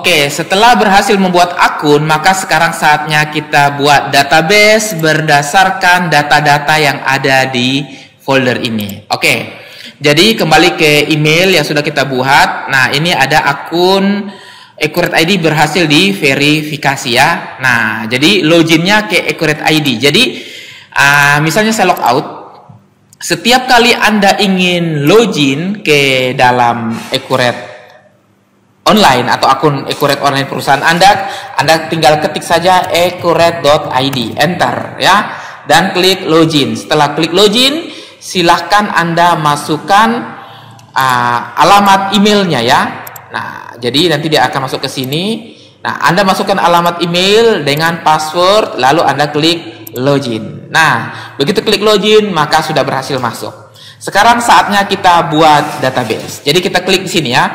Oke, setelah berhasil membuat akun, maka sekarang saatnya kita buat database berdasarkan data-data yang ada di folder ini. Oke, jadi kembali ke email yang sudah kita buat. Nah, ini ada akun Accurate ID berhasil diverifikasi ya. Nah, jadi loginnya ke Accurate ID. Jadi, misalnya saya log out. Setiap kali Anda ingin login ke dalam Accurate online atau akun Accurate online perusahaan Anda tinggal ketik saja accurate.id, enter ya, dan klik login. Setelah klik login, silahkan Anda masukkan alamat emailnya ya. Nah, jadi nanti dia akan masuk ke sini. Nah, Anda masukkan alamat email dengan password, lalu Anda klik login. Nah, begitu klik login, maka sudah berhasil masuk. Sekarang saatnya kita buat database. Jadi kita klik di sini ya,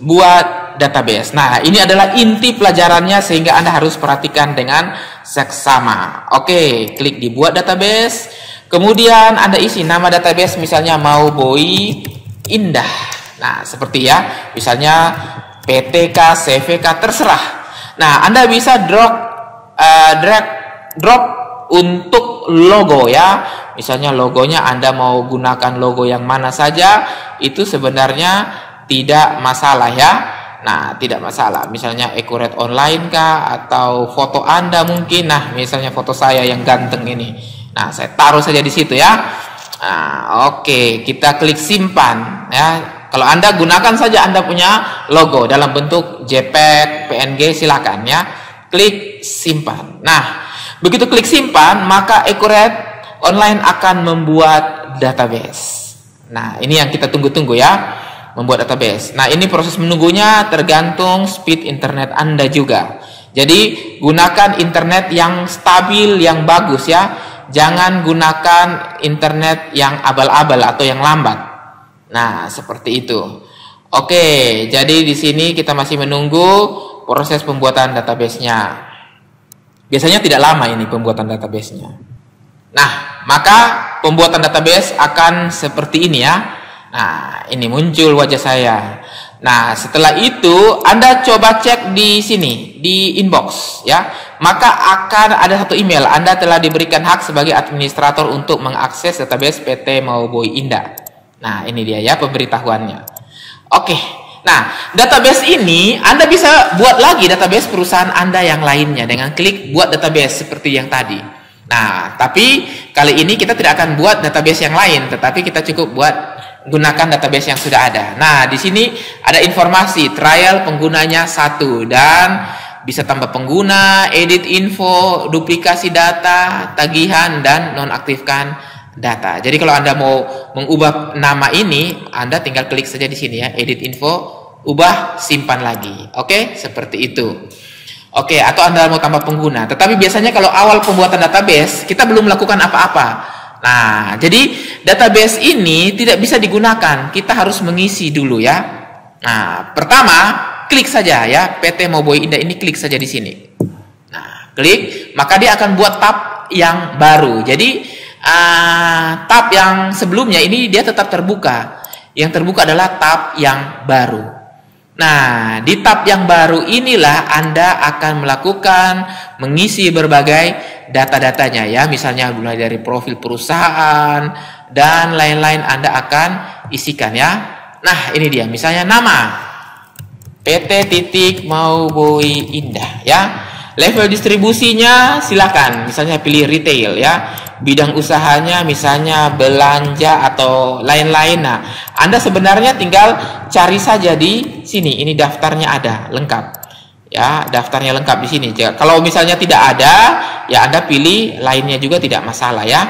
buat database. Nah, ini adalah inti pelajarannya sehingga Anda harus perhatikan dengan seksama. Oke, klik di buat database. Kemudian Anda isi nama database, misalnya mau Boy Indah. Nah, seperti ya, misalnya PTK, CVK, terserah. Nah, Anda bisa drop untuk logo ya. Misalnya logonya Anda mau gunakan logo yang mana saja, itu sebenarnya tidak masalah ya. Nah, tidak masalah. Misalnya Accurate Online kah, atau foto Anda mungkin. Nah, misalnya foto saya yang ganteng ini. Nah, saya taruh saja di situ ya. Nah, oke, kita klik simpan ya. Kalau Anda gunakan saja Anda punya logo dalam bentuk JPEG, PNG, silakan ya. Klik simpan. Nah, begitu klik simpan, maka Accurate Online akan membuat database. Nah, ini yang kita tunggu-tunggu ya, membuat database. Nah, ini proses menunggunya tergantung speed internet Anda juga. Jadi, gunakan internet yang stabil, yang bagus ya. Jangan gunakan internet yang abal-abal atau yang lambat. Nah, seperti itu. Oke, jadi di sini kita masih menunggu proses pembuatan database-nya. Biasanya tidak lama ini pembuatan database-nya. Nah, maka pembuatan database akan seperti ini ya. Nah, ini muncul wajah saya. Nah, setelah itu Anda coba cek di sini, di inbox ya. Maka akan ada satu email. Anda telah diberikan hak sebagai administrator untuk mengakses database PT Mau Boy Indah. Nah, ini dia ya pemberitahuannya. Oke. Nah, database ini Anda bisa buat lagi database perusahaan Anda yang lainnya dengan klik buat database seperti yang tadi. Nah, tapi kali ini kita tidak akan buat database yang lain, tetapi kita cukup buat gunakan database yang sudah ada. Nah, di sini ada informasi trial penggunanya 1 dan bisa tambah pengguna, edit info, duplikasi data, tagihan, dan nonaktifkan data. Jadi kalau Anda mau mengubah nama ini, Anda tinggal klik saja di sini ya, edit info, ubah, simpan lagi. Oke, seperti itu. Oke, atau Anda mau tambah pengguna. Tetapi biasanya kalau awal pembuatan database, kita belum melakukan apa-apa. Nah, jadi database ini tidak bisa digunakan. Kita harus mengisi dulu ya. Nah, pertama, klik saja ya, PT Mau Boy Indah ini klik saja di sini. Nah, klik, maka dia akan buat tab yang baru. Jadi, tab yang sebelumnya ini dia tetap terbuka. Yang terbuka adalah tab yang baru. Nah, di tab yang baru inilah Anda akan melakukan mengisi berbagai data-datanya ya, misalnya mulai dari profil perusahaan dan lain-lain Anda akan isikan ya. Nah, ini dia, misalnya nama PT Mau Boy Indah ya. Level distribusinya silakan, misalnya pilih retail ya. Bidang usahanya misalnya belanja atau lain-lain. Nah, Anda sebenarnya tinggal cari saja di sini. Ini daftarnya ada, lengkap. Ya, daftarnya lengkap di sini. Kalau misalnya tidak ada, ya Anda pilih lainnya juga tidak masalah ya.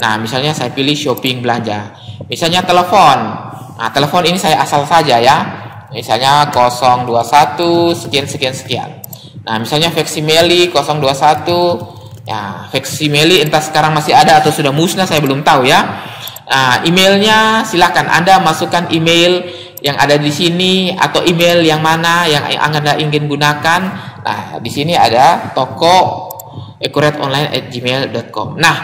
Nah, misalnya saya pilih shopping belanja. Misalnya telepon. Nah, telepon ini saya asal saja ya. Misalnya 021 sekian. Nah, misalnya facsimile 021. Ya, facsimile entah sekarang masih ada atau sudah musnah, saya belum tahu ya. Nah, emailnya silakan Anda masukkan email yang ada di sini atau email yang mana yang Anda ingin gunakan. Nah, di sini ada toko accurateonline@gmail.com. Nah,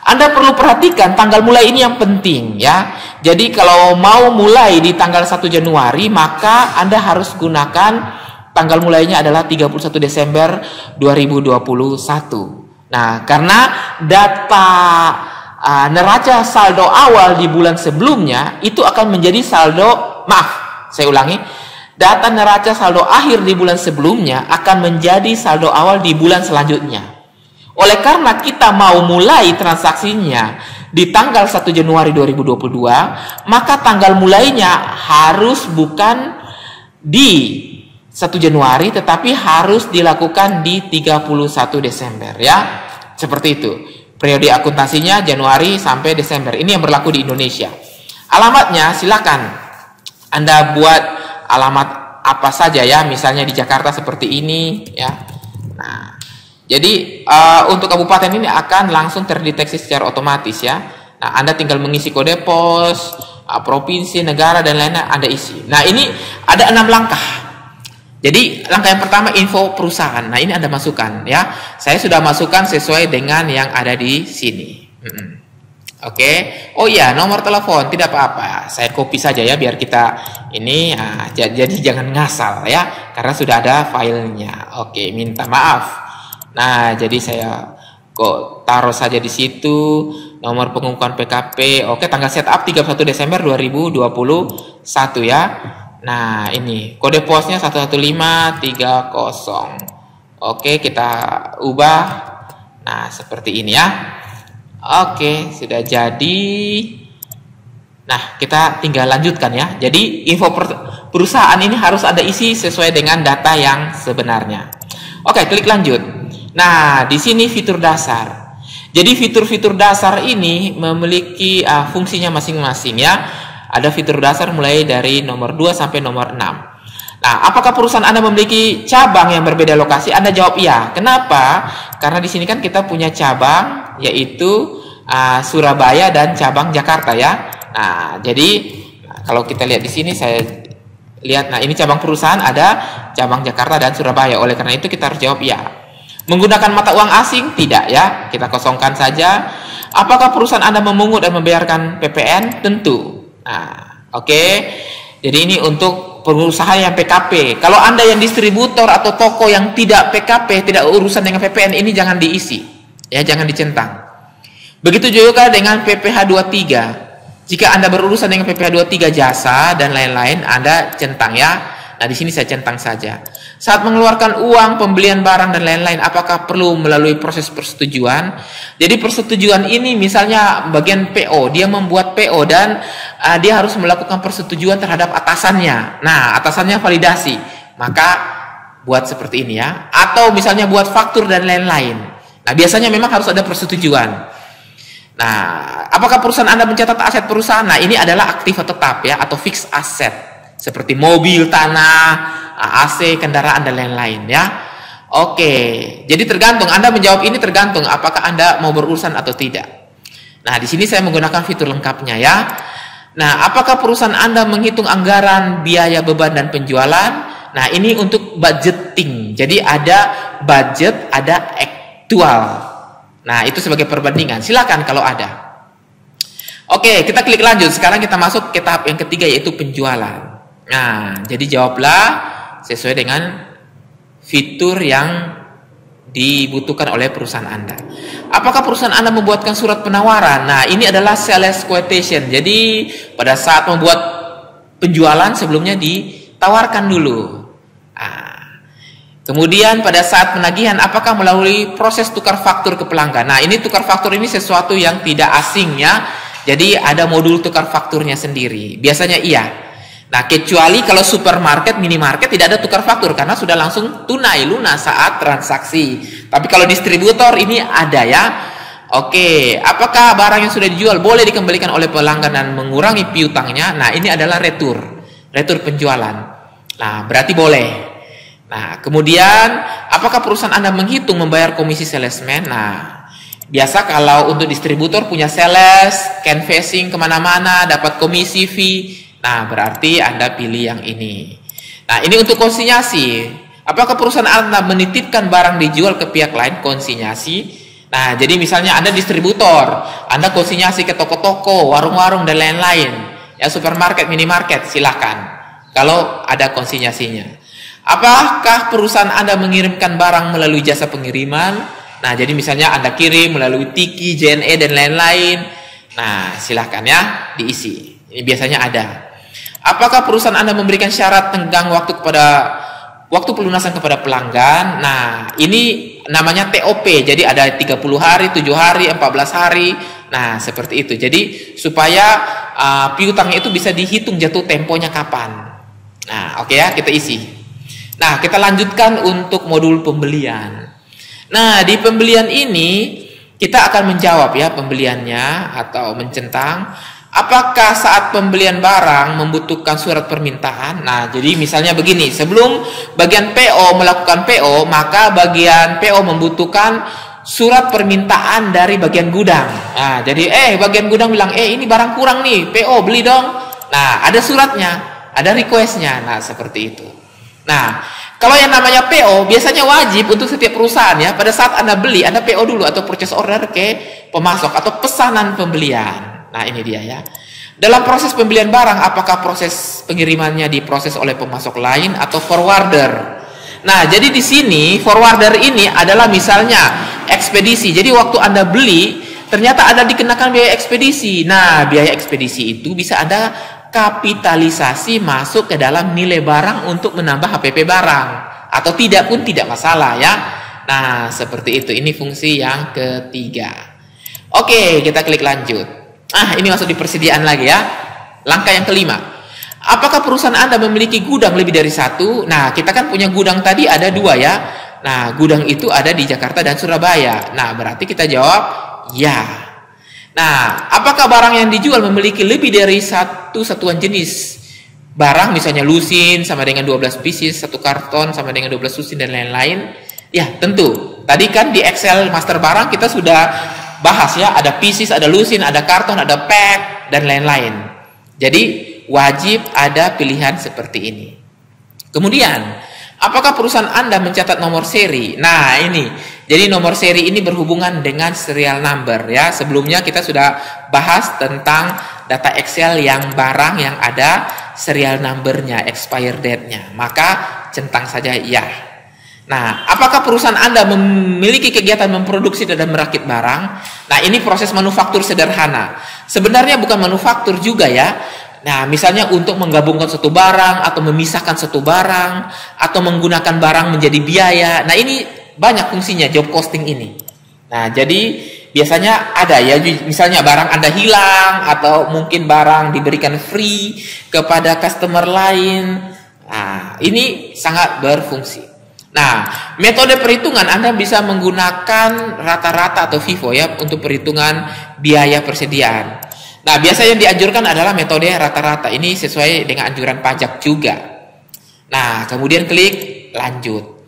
Anda perlu perhatikan tanggal mulai ini yang penting ya. Jadi kalau mau mulai di tanggal 1 Januari, maka Anda harus gunakan tanggal mulainya adalah 31 Desember 2021. Nah, karena data neraca saldo awal di bulan sebelumnya itu akan menjadi saldo, saya ulangi, data neraca saldo akhir di bulan sebelumnya akan menjadi saldo awal di bulan selanjutnya. Oleh karena kita mau mulai transaksinya di tanggal 1 Januari 2022, maka tanggal mulainya harus bukan di 1 Januari tetapi harus dilakukan di 31 Desember ya. Seperti itu. Periode akuntansinya Januari sampai Desember. Ini yang berlaku di Indonesia. Alamatnya silakan Anda buat alamat apa saja ya, misalnya di Jakarta seperti ini ya. Nah, jadi untuk kabupaten ini akan langsung terdeteksi secara otomatis ya. Nah, Anda tinggal mengisi kode pos, provinsi, negara dan lainnya Anda isi. Nah, ini ada 6 langkah. Jadi langkah yang pertama info perusahaan. Nah, ini Anda masukkan ya. Saya sudah masukkan sesuai dengan yang ada di sini. Oke. Oh iya, nomor telepon tidak apa-apa. Saya copy saja ya biar kita ini jadi jangan ngasal ya, karena sudah ada filenya. Oke, minta maaf. Nah, jadi saya kok taruh saja di situ nomor pengukuhan PKP. Oke, tanggal setup 31 Desember 2021 ya. Nah, ini kode posnya 11530. Oke, kita ubah. Nah, seperti ini ya. Oke, sudah jadi. Nah, kita tinggal lanjutkan ya. Jadi, info perusahaan ini harus ada isi sesuai dengan data yang sebenarnya. Oke, klik lanjut. Nah, di sini fitur dasar. Jadi, fitur-fitur dasar ini memiliki fungsinya masing-masing ya. Ada fitur dasar mulai dari nomor 2 sampai nomor 6. Nah, apakah perusahaan Anda memiliki cabang yang berbeda lokasi? Anda jawab iya. Kenapa? Karena di sini kan kita punya cabang, yaitu Surabaya dan cabang Jakarta ya. Nah, jadi kalau kita lihat di sini, saya lihat, nah ini cabang perusahaan ada cabang Jakarta dan Surabaya. Oleh karena itu kita harus jawab iya. Menggunakan mata uang asing? Tidak ya. Kita kosongkan saja. Apakah perusahaan Anda memungut dan membayarkan PPN? Tentu. Nah, oke. Jadi ini untuk pengusaha yang PKP. Kalau Anda yang distributor atau toko yang tidak PKP, tidak urusan dengan PPN, ini jangan diisi. Ya, jangan dicentang. Begitu juga dengan PPh 23. Jika Anda berurusan dengan PPh 23 jasa dan lain-lain, Anda centang ya. Nah, di sini saya centang saja. Saat mengeluarkan uang, pembelian barang dan lain-lain, apakah perlu melalui proses persetujuan? Jadi persetujuan ini misalnya bagian PO, dia membuat PO dan dia harus melakukan persetujuan terhadap atasannya. Nah, atasannya validasi, maka buat seperti ini ya. Atau misalnya buat faktur dan lain-lain. Nah, biasanya memang harus ada persetujuan. Nah, apakah perusahaan Anda mencatat aset perusahaan? Nah, ini adalah aktiva tetap ya, atau fixed asset. Seperti mobil, tanah, AC, kendaraan, dan lain-lain ya. Oke, jadi tergantung. Anda menjawab ini tergantung apakah Anda mau berurusan atau tidak. Nah, di sini saya menggunakan fitur lengkapnya ya. Nah, apakah perusahaan Anda menghitung anggaran, biaya, beban, dan penjualan? Nah, ini untuk budgeting. Jadi ada budget, ada aktual. Nah, itu sebagai perbandingan. Silakan kalau ada. Oke, kita klik lanjut. Sekarang kita masuk ke tahap yang ketiga, yaitu penjualan. Nah, jadi jawablah sesuai dengan fitur yang dibutuhkan oleh perusahaan Anda. Apakah perusahaan Anda membuatkan surat penawaran? Nah, ini adalah sales quotation. Jadi, pada saat membuat penjualan sebelumnya ditawarkan dulu. Nah, kemudian pada saat penagihan, apakah melalui proses tukar faktur ke pelanggan? Nah, ini tukar faktur ini sesuatu yang tidak asing ya. Jadi, ada modul tukar fakturnya sendiri. Biasanya iya. Nah, kecuali kalau supermarket, minimarket tidak ada tukar faktur karena sudah langsung tunai lunas saat transaksi. Tapi kalau distributor ini ada ya. Oke, apakah barang yang sudah dijual boleh dikembalikan oleh pelanggan dan mengurangi piutangnya? Nah, ini adalah retur penjualan. Nah, berarti boleh. Nah, kemudian apakah perusahaan Anda menghitung membayar komisi salesman? Nah, biasa kalau untuk distributor punya sales, canvassing kemana-mana, dapat komisi fee. Nah, berarti Anda pilih yang ini. Nah, ini untuk konsinyasi. Apakah perusahaan Anda menitipkan barang dijual ke pihak lain? Konsinyasi. Nah, jadi misalnya Anda distributor, Anda konsinyasi ke toko-toko, warung-warung, dan lain-lain. Ya, supermarket, minimarket, silakan. Kalau ada konsinyasinya. Apakah perusahaan Anda mengirimkan barang melalui jasa pengiriman? Nah, jadi misalnya Anda kirim melalui Tiki, JNE, dan lain-lain. Nah, silahkan ya diisi. Ini biasanya ada. Apakah perusahaan Anda memberikan syarat tenggang waktu pelunasan kepada pelanggan? Nah, ini namanya TOP. Jadi ada 30 hari, 7 hari, 14 hari. Nah, seperti itu. Jadi supaya piutangnya itu bisa dihitung jatuh temponya kapan. Nah, oke ya, kita isi. Nah, kita lanjutkan untuk modul pembelian. Nah, di pembelian ini kita akan menjawab ya pembeliannya atau mencentang. Apakah saat pembelian barang membutuhkan surat permintaan? Nah, jadi misalnya begini, sebelum bagian PO melakukan PO, maka bagian PO membutuhkan surat permintaan dari bagian gudang. Nah, jadi bagian gudang bilang, ini barang kurang nih, PO beli dong. Nah, ada suratnya, ada requestnya. Nah, seperti itu. Nah, kalau yang namanya PO biasanya wajib untuk setiap perusahaan ya. Pada saat Anda beli, Anda PO dulu atau purchase order ke pemasok atau pesanan pembelian. Nah, ini dia ya. Dalam proses pembelian barang, apakah proses pengirimannya diproses oleh pemasok lain atau forwarder? Nah, jadi di sini forwarder ini adalah misalnya ekspedisi. Jadi waktu Anda beli, ternyata ada dikenakan biaya ekspedisi. Nah, biaya ekspedisi itu bisa Anda kapitalisasi masuk ke dalam nilai barang untuk menambah HPP barang, atau tidak pun tidak masalah ya. Nah, seperti itu. Ini fungsi yang ketiga. Oke, kita klik lanjut. Ini masuk di persediaan lagi ya. Langkah yang kelima, apakah perusahaan Anda memiliki gudang lebih dari satu? Nah, kita kan punya gudang tadi ada 2 ya. Nah, gudang itu ada di Jakarta dan Surabaya. Nah, berarti kita jawab ya. Nah, apakah barang yang dijual memiliki lebih dari satu satuan jenis barang, misalnya lusin sama dengan 12 pieces, 1 karton sama dengan 12 lusin dan lain-lain? Ya, tentu. Tadi kan di Excel master barang kita sudah bahas ya, ada pieces, ada lusin, ada karton, ada pack dan lain-lain. Jadi wajib ada pilihan seperti ini. Kemudian, apakah perusahaan Anda mencatat nomor seri? Nah, ini. Jadi nomor seri ini berhubungan dengan serial number ya. Sebelumnya kita sudah bahas tentang data Excel yang barang yang ada serial numbernya, expire date-nya. Maka centang saja ya. Nah, apakah perusahaan Anda memiliki kegiatan memproduksi dan merakit barang? Nah, ini proses manufaktur sederhana. Sebenarnya bukan manufaktur juga ya. Nah, misalnya untuk menggabungkan satu barang atau memisahkan satu barang atau menggunakan barang menjadi biaya. Nah, ini banyak fungsinya job costing ini. Nah, jadi biasanya ada ya, misalnya barang Anda hilang atau mungkin barang diberikan free kepada customer lain. Nah, ini sangat berfungsi. Nah, metode perhitungan Anda bisa menggunakan rata-rata atau FIFO ya untuk perhitungan biaya persediaan. Nah, biasa yang dianjurkan adalah metode rata-rata. Ini sesuai dengan anjuran pajak juga. Nah, kemudian klik lanjut.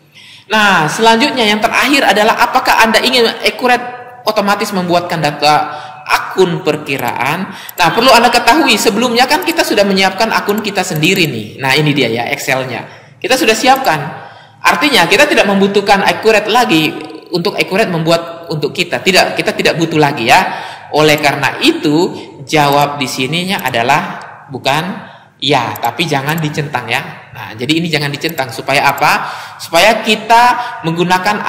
Nah, selanjutnya yang terakhir adalah apakah Anda ingin accurate otomatis membuatkan data akun perkiraan. Nah, perlu Anda ketahui sebelumnya kan kita sudah menyiapkan akun kita sendiri nih. Nah, ini dia ya Excel-nya. Kita sudah siapkan. Artinya kita tidak membutuhkan accurate lagi untuk accurate membuat untuk kita. Tidak, kita tidak butuh lagi ya. Oleh karena itu, jawab di sininya adalah bukan ya, tapi jangan dicentang ya. Nah, jadi ini jangan dicentang supaya apa? Supaya kita menggunakan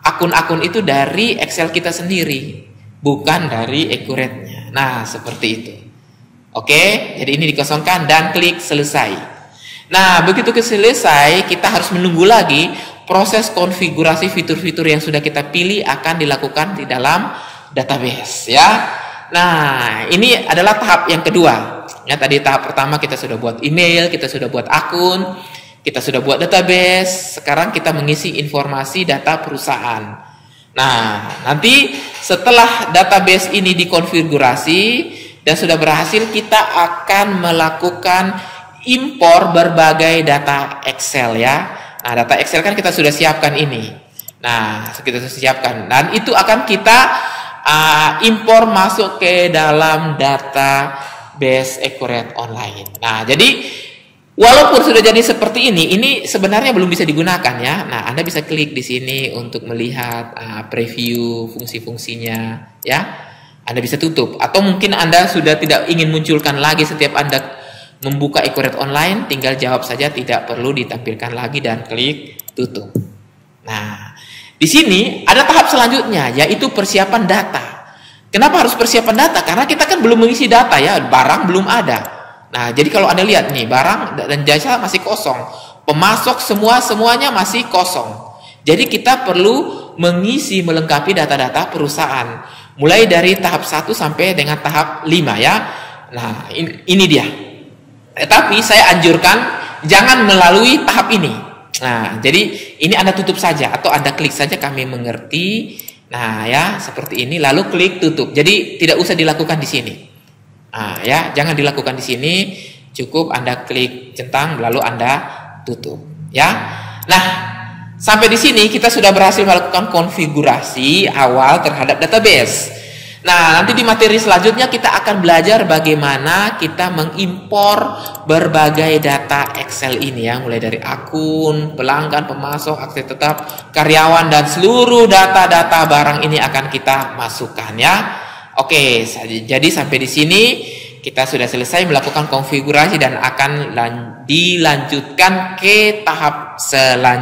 akun-akun itu dari Excel kita sendiri, bukan dari accurate-nya. Nah, seperti itu. Oke, jadi ini dikosongkan dan klik selesai. Nah, begitu selesai, kita harus menunggu lagi proses konfigurasi fitur-fitur yang sudah kita pilih akan dilakukan di dalam database ya. Nah, ini adalah tahap yang kedua. Ya, tadi tahap pertama kita sudah buat email, kita sudah buat akun, kita sudah buat database. Sekarang kita mengisi informasi data perusahaan. Nah, nanti setelah database ini dikonfigurasi dan sudah berhasil, kita akan melakukan impor berbagai data Excel ya. Nah, data Excel kan kita sudah siapkan ini. Nah, kita sudah siapkan dan itu akan kita impor masuk ke dalam database Accurate Online. Nah, jadi walaupun sudah jadi seperti ini sebenarnya belum bisa digunakan ya. Nah, Anda bisa klik di sini untuk melihat preview fungsi-fungsinya ya. Anda bisa tutup atau mungkin Anda sudah tidak ingin munculkan lagi setiap Anda membuka e-Kuret online, tinggal jawab saja, tidak perlu ditampilkan lagi dan klik tutup. Nah, di sini ada tahap selanjutnya, yaitu persiapan data. Kenapa harus persiapan data? Karena kita kan belum mengisi data ya, barang belum ada. Nah, jadi kalau Anda lihat nih, barang dan jasa masih kosong, pemasok semuanya masih kosong. Jadi kita perlu mengisi, melengkapi data-data perusahaan, mulai dari tahap 1 sampai dengan tahap 5 ya. Nah, ini dia. Tapi saya anjurkan jangan melalui tahap ini. Nah, jadi ini Anda tutup saja atau Anda klik saja, kami mengerti. Nah, ya, seperti ini, lalu klik tutup. Jadi tidak usah dilakukan di sini. Nah, ya, jangan dilakukan di sini. Cukup Anda klik centang lalu Anda tutup, ya. Nah, sampai di sini kita sudah berhasil melakukan konfigurasi awal terhadap database. Nah, nanti di materi selanjutnya kita akan belajar bagaimana kita mengimpor berbagai data Excel ini ya, mulai dari akun, pelanggan, pemasok, akses tetap, karyawan, dan seluruh data-data barang ini akan kita masukkan ya. Oke, jadi sampai di sini kita sudah selesai melakukan konfigurasi dan akan dilanjutkan ke tahap selanjutnya.